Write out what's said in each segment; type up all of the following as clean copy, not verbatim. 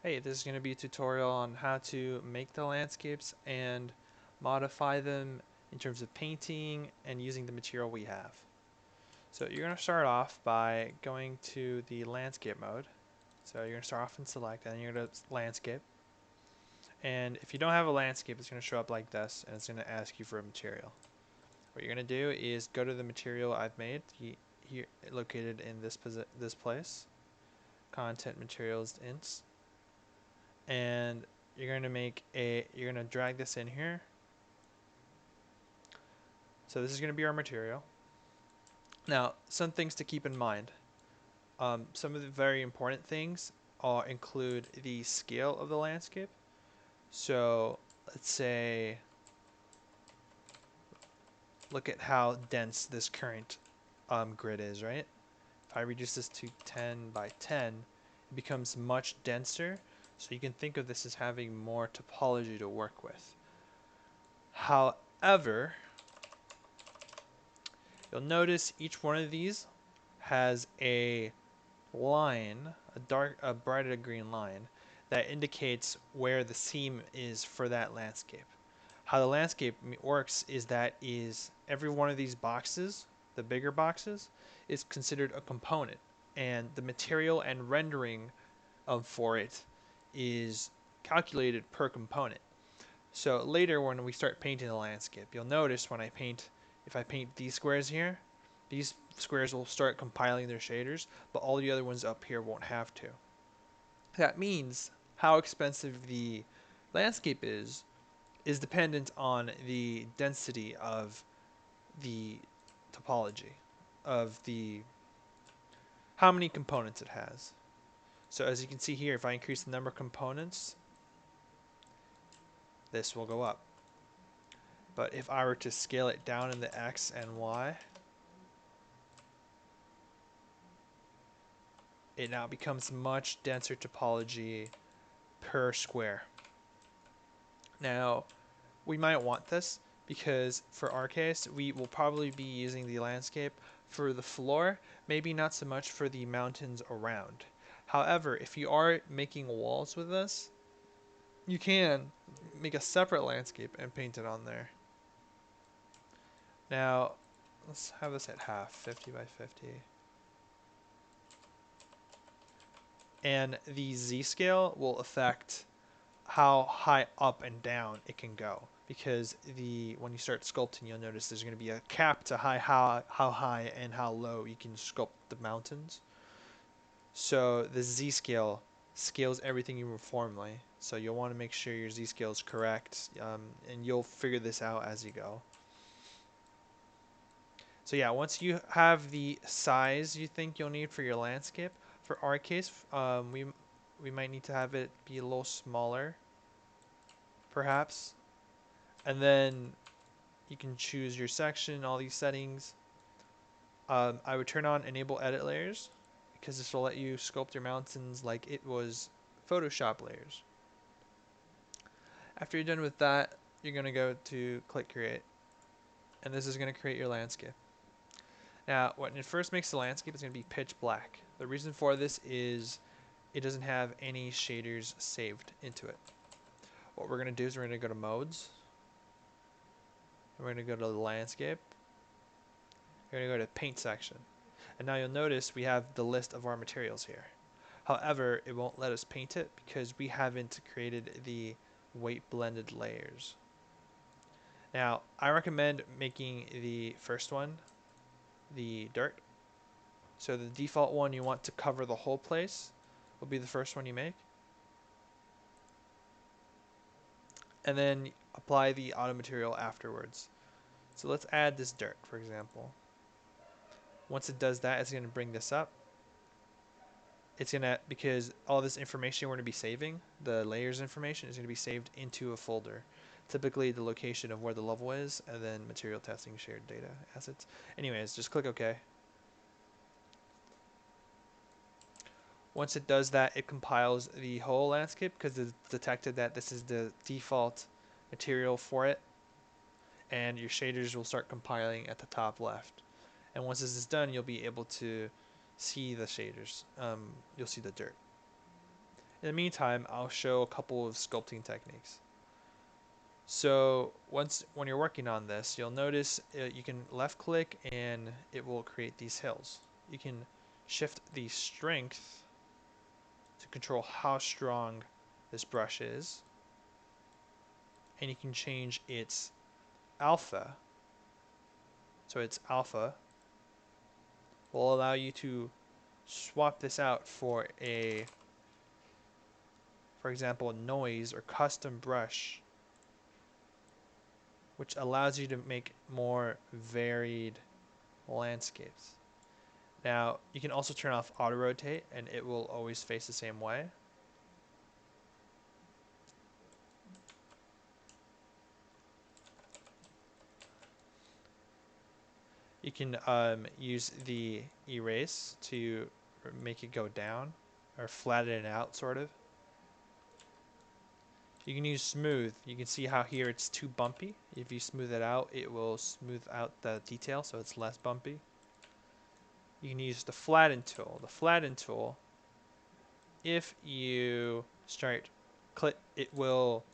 Hey, this is going to be a tutorial on how to make the landscapes and modify them in terms of painting and using the material we have. So you're going to start off by going to the landscape mode. So you're going to start off and select, and then you're going to landscape. And if you don't have a landscape, it's going to show up like this, and it's going to ask you for a material. What you're going to do is go to the material I've made here, located in this place, content materials ints, and you're going to drag this in here. So this is going to be our material. Now, some things to keep in mind. Some of the very important things include the scale of the landscape. So let's say, look at how dense this current grid is, right? If I reduce this to 10 by 10, it becomes much denser. So you can think of this as having more topology to work with. However, you'll notice each one of these has a line, a brighter green line, that indicates where the seam is for that landscape. How the landscape works is every one of these boxes, the bigger boxes, is considered a component, and the material and rendering for it is calculated per component. So later when we start painting the landscape, you'll notice if I paint these squares here, these squares will start compiling their shaders, but all the other ones up here won't have to. That means how expensive the landscape is dependent on the density of the topology, of the how many components it has. So as you can see here, if I increase the number of components, this will go up. But if I were to scale it down in the X and Y, it now becomes much denser topology per square. Now, we might want this because for our case, we will probably be using the landscape for the floor, maybe not so much for the mountains around. However, if you are making walls with this, you can make a separate landscape and paint it on there. Now, let's have this at half, 50 by 50. And the Z scale will affect how high up and down it can go, because when you start sculpting, you'll notice there's going to be a cap to how high and how low you can sculpt the mountains. So the Z scale scales everything uniformly, so you'll want to make sure your Z scale is correct, and you'll figure this out as you go. So yeah, once you have the size you think you'll need for your landscape, for our case, we might need to have it be a little smaller, perhaps. And then you can choose your section, all these settings. I would turn on enable edit layers because this will let you sculpt your mountains like it was Photoshop layers. After you're done with that, you're going to go to click create, and this is going to create your landscape. Now, when it first makes the landscape, it's going to be pitch black. The reason for this is it doesn't have any shaders saved into it. What we're going to do is we're going to go to modes, and we're going to go to the landscape. We're going to go to paint section. And now you'll notice we have the list of our materials here. However, it won't let us paint it because we haven't created the weight blended layers. Now, I recommend making the first one the dirt. So the default one you want to cover the whole place will be the first one you make. And then apply the auto material afterwards. So let's add this dirt, for example. Once it does that, it's going to bring this up. It's going to, because all this information we're going to be saving, the layers information, is going to be saved into a folder. Typically the location of where the level is, and then material testing shared data assets. Anyways, just click OK. Once it does that, it compiles the whole landscape because it's detected that this is the default material for it, and your shaders will start compiling at the top left. And once this is done, you'll be able to see the shaders. You'll see the dirt. In the meantime, I'll show a couple of sculpting techniques. So when you're working on this, you'll notice you can left click and it will create these hills. You can shift the strength to control how strong this brush is, and you can change its alpha. So its alpha will allow you to swap this out for for example, noise or custom brush, which allows you to make more varied landscapes. Now, you can also turn off auto rotate and it will always face the same way. You can use the erase to make it go down or flatten it out, sort of. You can use smooth. You can see how here it's too bumpy. If you smooth it out, it will smooth out the detail so it's less bumpy. You can use the flatten tool. The flatten tool, if you start click, it will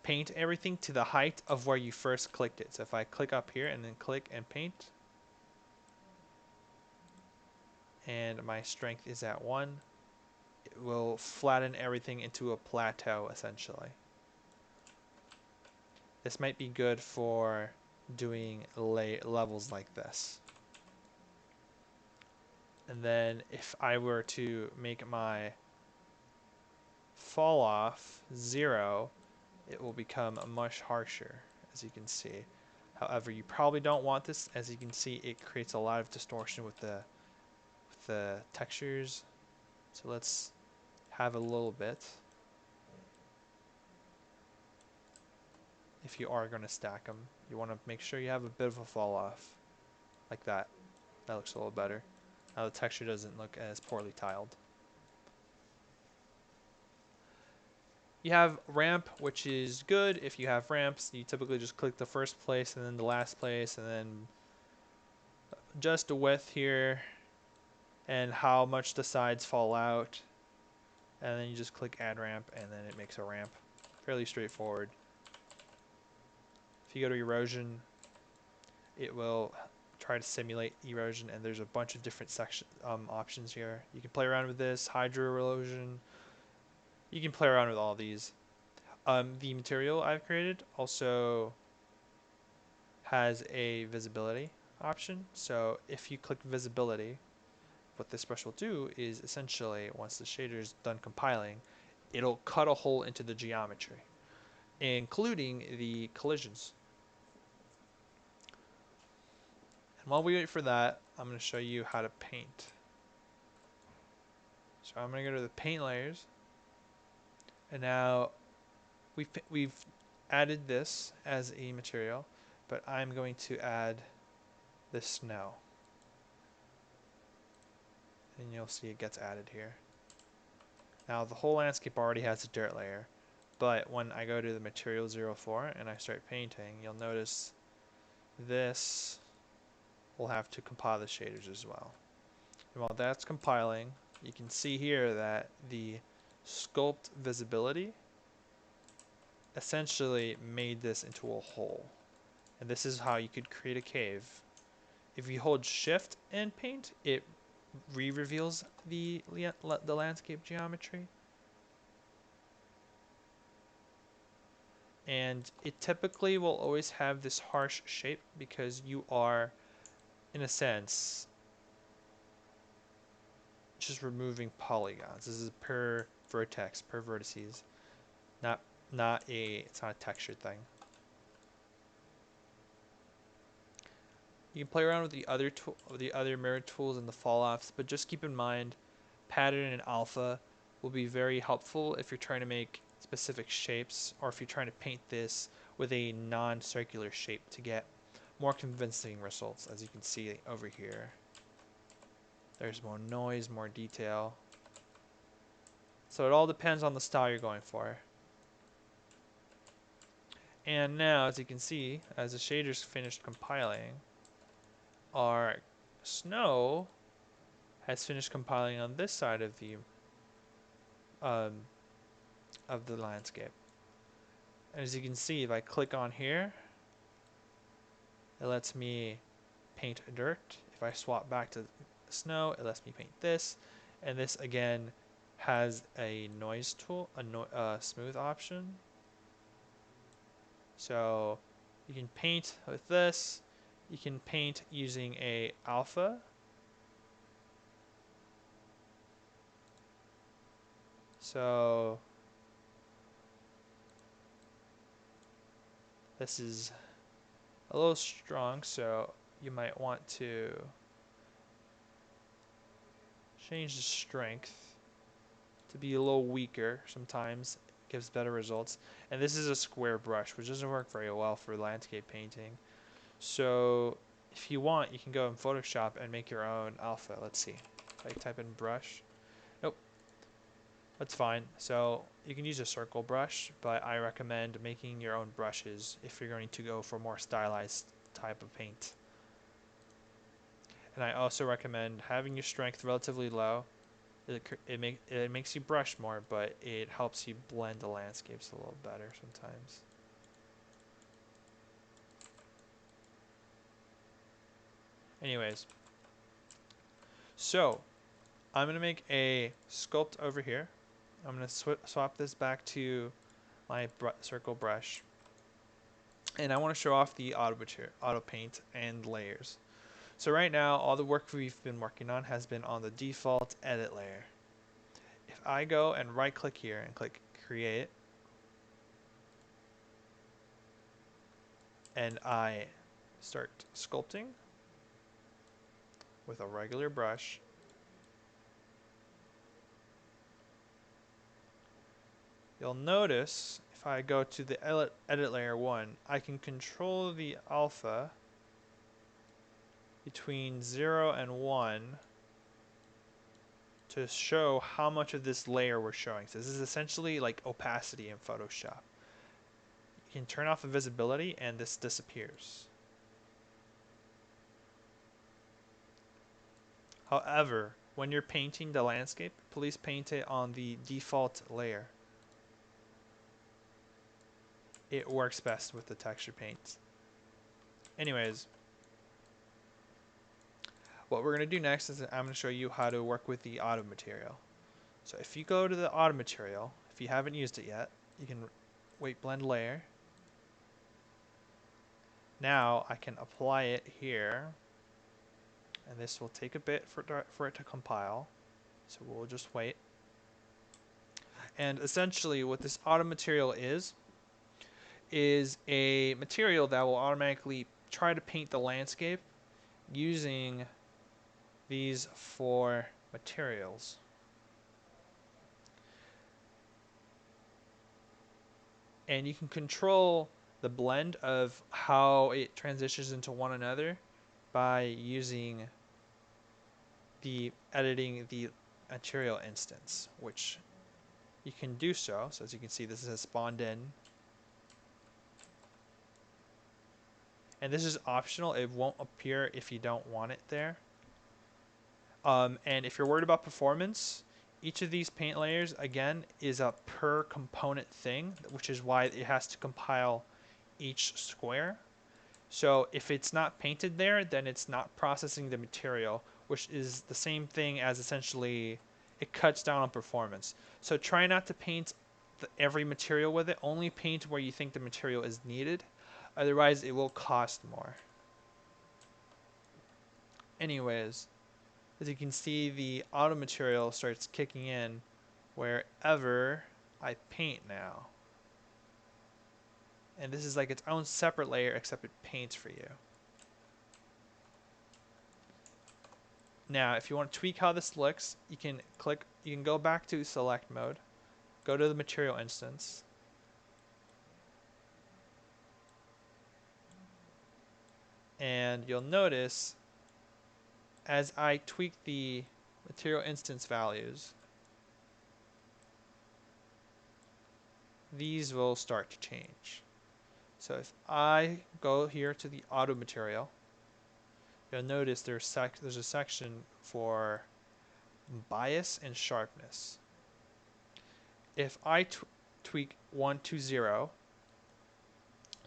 paint everything to the height of where you first clicked it. So if I click up here and then click and paint, and my strength is at 1, it will flatten everything into a plateau essentially. This might be good for doing levels like this. And then if I were to make my fall off 0, it will become much harsher, as you can see. However, you probably don't want this. As you can see, it creates a lot of distortion with the textures. So let's have a little bit. If you are going to stack them, you want to make sure you have a bit of a fall off, like that. That looks a little better. Now the texture doesn't look as poorly tiled. You have ramp, which is good. If you have ramps, you typically just click the first place and then the last place and then just the width here and how much the sides fall out. And then you just click add ramp and then it makes a ramp. Fairly straightforward. If you go to erosion, it will try to simulate erosion, and there's a bunch of different options here. You can play around with this, hydro erosion. You can play around with all these. The material I've created also has a visibility option. So if you click visibility, what this brush will do is essentially, once the shader is done compiling, it'll cut a hole into the geometry, including the collisions. And while we wait for that, I'm going to show you how to paint. So I'm going to go to the paint layers, and now we've added this as a material, but I'm going to add the snow. And you'll see it gets added here. Now the whole landscape already has a dirt layer, but when I go to the material 04 and I start painting, you'll notice this will have to compile the shaders as well. And while that's compiling, you can see here that the sculpt visibility essentially made this into a hole. And this is how you could create a cave. If you hold shift and paint, it re-reveals the landscape geometry. And it typically will always have this harsh shape because you are, in a sense, just removing polygons. This is per vertex, per vertices, it's not a textured thing. You can play around with the other mirror tools and the fall offs, but just keep in mind, pattern and alpha will be very helpful if you're trying to make specific shapes, or if you're trying to paint this with a non-circular shape to get more convincing results. As you can see over here, there's more noise, more detail. So it all depends on the style you're going for. And now, as you can see, as the shaders finished compiling, our snow has finished compiling on this side of the of the landscape. And as you can see, if I click on here, it lets me paint dirt. If I swap back to snow, it lets me paint this. And this again has a noise tool, a smooth option. So you can paint with this. You can paint using a alpha. So this is a little strong, so you might want to change the strength to be a little weaker. Sometimes it gives better results. And this is a square brush, which doesn't work very well for landscape painting. So if you want, you can go in Photoshop and make your own alpha. Let's see. If I type in brush. Nope. That's fine. So you can use a circle brush, but I recommend making your own brushes if you're going to go for more stylized type of paint. And I also recommend having your strength relatively low. It makes you brush more, but it helps you blend the landscapes a little better sometimes. Anyways, so I'm going to make a sculpt over here. I'm going to swap this back to my circle brush. And I want to show off the auto paint and layers. So right now, all the work we've been working on has been on the default edit layer. If I go and right click here and click create, and I start sculpting with a regular brush, you'll notice if I go to the edit layer 1, I can control the alpha between 0 and 1 to show how much of this layer we're showing. So this is essentially like opacity in Photoshop. You can turn off the visibility and this disappears. However, when you're painting the landscape, please paint it on the default layer. It works best with the texture paints. Anyways, what we're going to do next is I'm going to show you how to work with the auto material. So if you go to the auto material, if you haven't used it yet, you can wait blend layer. Now I can apply it here, and this will take a bit for it to compile. So we'll just wait. And essentially what this auto material is a material that will automatically try to paint the landscape using these 4 materials. And you can control the blend of how it transitions into one another by using editing the material instance, which you can do so. So as you can see, this is spawned in. And this is optional. It won't appear if you don't want it there. And if you're worried about performance, each of these paint layers, again, is a per component thing, which is why it has to compile each square. So if it's not painted there, then it's not processing the material, which is the same thing as essentially it cuts down on performance. So try not to paint every material with it. Only paint where you think the material is needed. Otherwise, it will cost more. Anyways, as you can see, the auto material starts kicking in wherever I paint now. And this is like its own separate layer, except it paints for you. Now, if you want to tweak how this looks, you can go back to select mode, go to the material instance, and you'll notice as I tweak the material instance values, these will start to change. So if I go here to the auto material, you'll notice there's a section for bias and sharpness. If I tweak 1 to 0.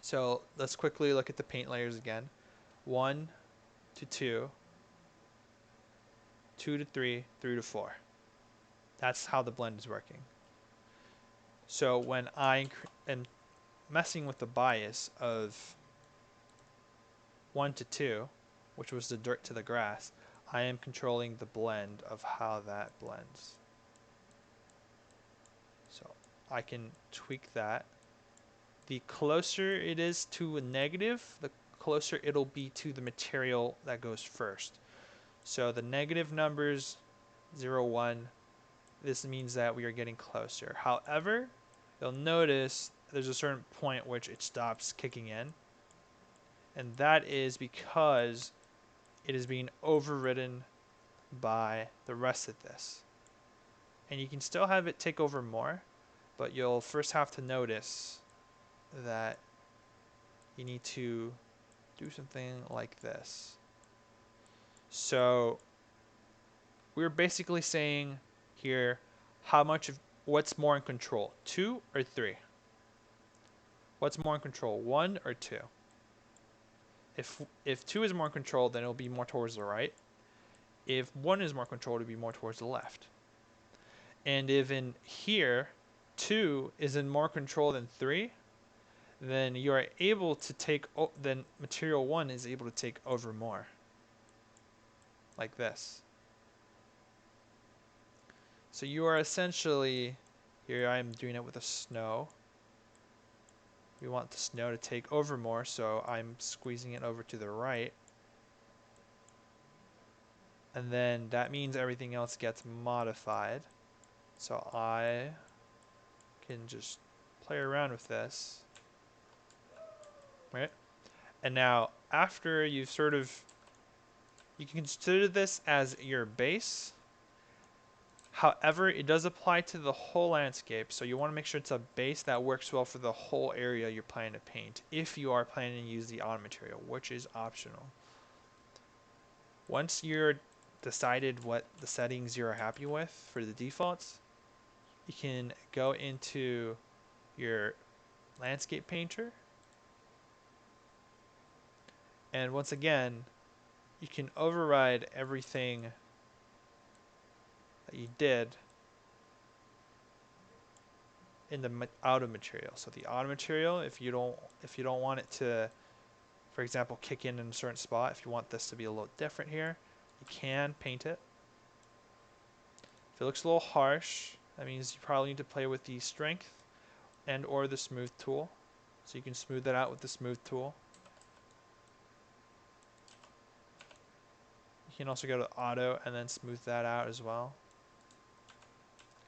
So let's quickly look at the paint layers again. 1 to 2, 2 to 3, 3 to 4. That's how the blend is working. So when I am messing with the bias of 1 to 2, which was the dirt to the grass, I am controlling the blend of how that blends. So I can tweak that. The closer it is to a negative, the closer it'll be to the material that goes first. So the negative numbers 0, 1, this means that we are getting closer. However, you'll notice there's a certain point which it stops kicking in. And that is because it is being overridden by the rest of this. And you can still have it take over more, but you'll first have to notice that you need to do something like this. So we're basically saying here how much of what's more in control, 2 or 3? What's more in control, 1 or 2? If 2 is more in control, then it'll be more towards the right. If 1 is more controlled, it'll be more towards the left. And if in here 2 is in more control than 3, then you are able to take, then material 1 is able to take over more. Like this. So you are essentially, here I am doing it with the snow. We want the snow to take over more, so I'm squeezing it over to the right. And then that means everything else gets modified. So I can just play around with this. Right? And now after you've sort of, you can consider this as your base. However, it does apply to the whole landscape, so you want to make sure it's a base that works well for the whole area you're planning to paint, if you are planning to use the auto material, which is optional. Once you're decided what the settings you're happy with for the defaults, you can go into your landscape painter, and once again, you can override everything that you did in the auto material. So the auto material, if you don't want it to, for example, kick in a certain spot, if you want this to be a little different here, you can paint it. If it looks a little harsh, that means you probably need to play with the strength and or the smooth tool. So you can smooth that out with the smooth tool. You can also go to auto and then smooth that out as well.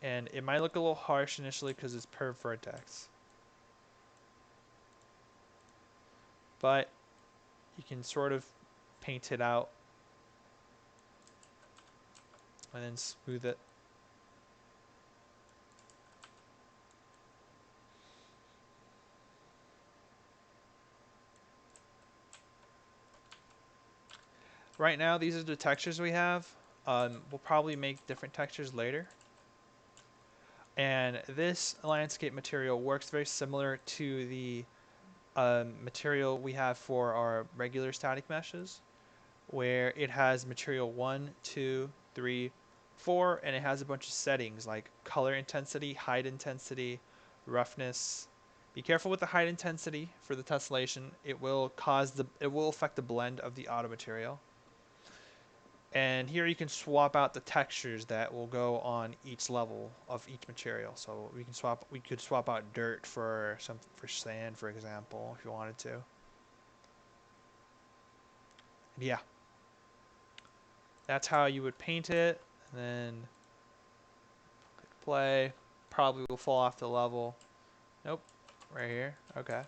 And it might look a little harsh initially because it's per vertex. But you can sort of paint it out and then smooth it. Right now, these are the textures we have. We'll probably make different textures later. And this landscape material works very similar to the material we have for our regular static meshes, where it has material 1, 2, 3, 4, and it has a bunch of settings like color intensity, height intensity, roughness. Be careful with the height intensity for the tessellation. It will affect the blend of the auto material. And here you can swap out the textures that will go on each level of each material. So we could swap out dirt for sand, for example, if you wanted to. And yeah. That's how you would paint it, and then click play. Probably will fall off the level. Nope, right here. Okay.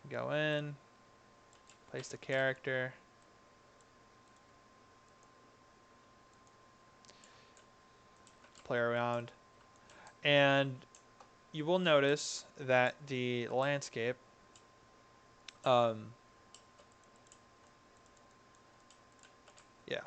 Go in, place the character. Play around. And you will notice that the landscape yeah,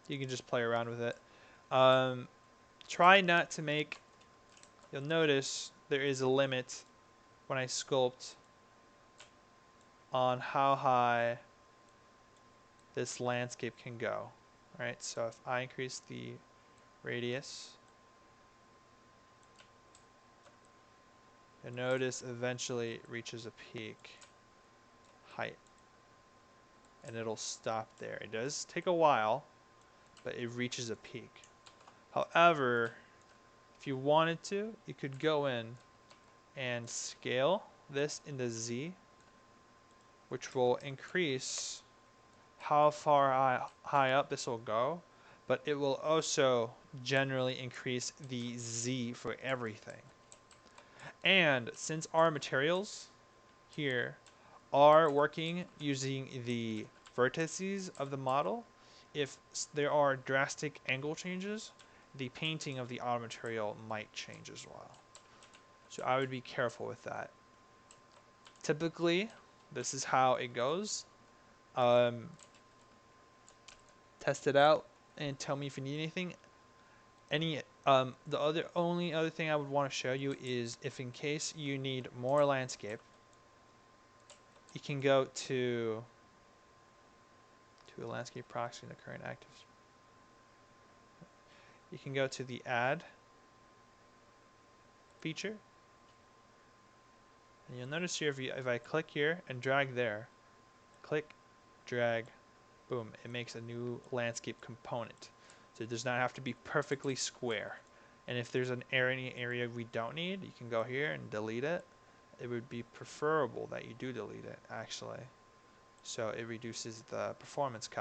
you can just play around with it. Try not to make, you'll notice there is a limit when I sculpt on how high this landscape can go. Alright, so if I increase the radius, you'll notice eventually it reaches a peak height. And it'll stop there. It does take a while, but it reaches a peak. However, if you wanted to, you could go in and scale this into Z, which will increase how far high up this will go, but it will also generally increase the Z for everything. And since our materials here are working using the vertices of the model, if there are drastic angle changes, the painting of the auto material might change as well. So I would be careful with that. Typically, this is how it goes. Test it out and tell me if you need anything. The only other thing I would want to show you is if in case you need more landscape, you can go to a landscape proxy in the current active. You can go to the add feature, and you'll notice here if I click here and drag there, click, drag, boom, it makes a new landscape component. So it does not have to be perfectly square. And if there's any area we don't need, you can go here and delete it. It would be preferable that you do delete it, actually. So it reduces the performance cost.